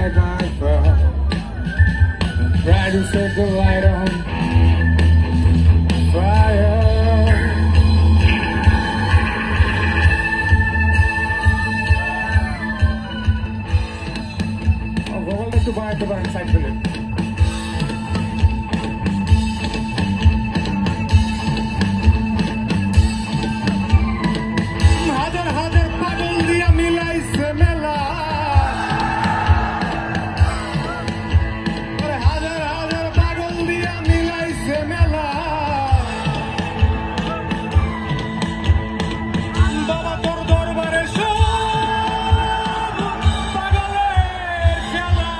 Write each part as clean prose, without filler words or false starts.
my friend, try to set the light on fire. Vowel একটু বাড়াতে পারেন side ফেলে। হাজার হাজার পাগল দিয়া মিলাইছে মেলা, হাজার হাজার পাগল দিয়া মিলাইছে মেলা। বাবা তোর দরবারে সব পাগলের খেলা।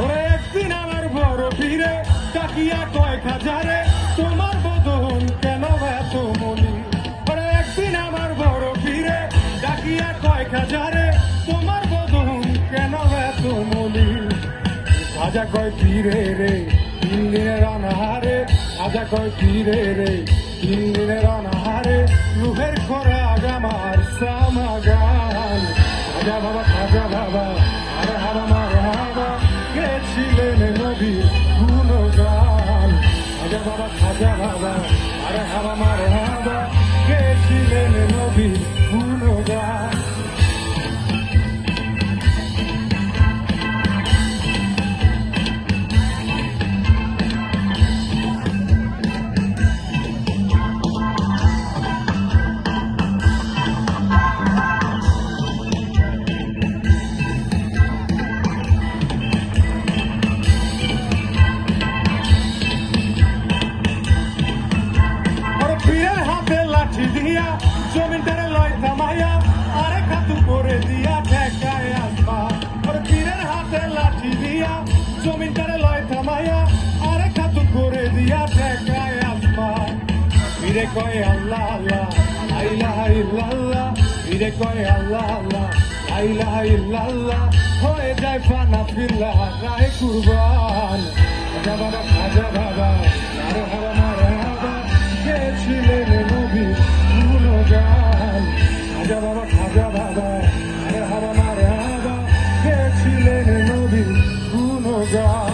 ওরে একদিন আমার বড় পীরে ডাকিয়া কয়েক হাজারে, তোমার বদন কেন এত মনি। ওরে একদিন আমার বড় পীরে ডাকিয়া কয়েক হাজারে, তোমার বদন কেন এত মনি। রাজা কয় পীরে রে 3 দিনের অনাহারে, রাজা কয় পীরে রে 3 দিনের অনাহারে, রুহের খোরাক আমার সামাগান। রাজা বাবা খাজা বাবা আরে হাবা মারে হাবা, গেছিলেন নবীর গুণগান। রাজা বাবা খাজা বাবা আরে হাবা মারে হাবা, গেছিলেন নবীর গুণগান। জমিনটারে লয় থামাইয়া আরে খাতু করে দিয়া ঠেকায় আসমান। ওর পীরের হাতে লাঠি দিয়া জমিনটারে লয় থামাইয়া আরে খাতু করে দিয়া ঠেকায় আসমান। পীরে কয় আল্লাহ আল্লাহ লা ইলাহা ইল্লাল্লাহ, পীরে কয় আল্লাহ আল্লাহ লা ইলাহা ইল্লাল্লাহ, হয়ে যায় ফানা ফিল্লাহ রায় কুরবান। খাজা বাবা খাজা বাবা আরে হাবা মারে হাবা, গেছিলেন নবীর গুণগান। খাজা বাবা খাজা বাবা আরে হাবা মারে হাবা, গেছিলেন নবীর গুণগান।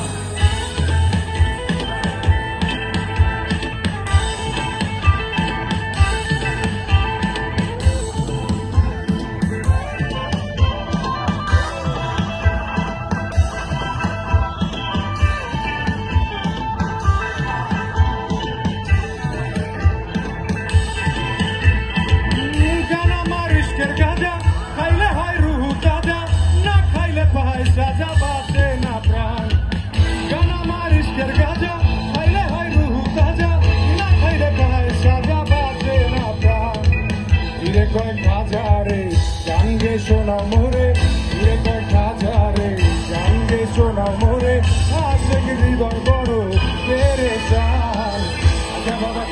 গাজা খাইলে হয় রুহু তাজা, না খাইলে পায় সাজা, বাঁচে না প্রাণ। গান আমার ইশকের গাজা খাইলে হয় রুহু তাজা, না খাইলে পায় সাজা, বাঁচে না প্রাণ। ফিরে কয় খাজা রে জানগে সোনা মোরে, ফিরে কয় খাজা রে জানগে সোনা মোরে, আশেক হৃদয় বড় পেরেশান। খাজা বাবা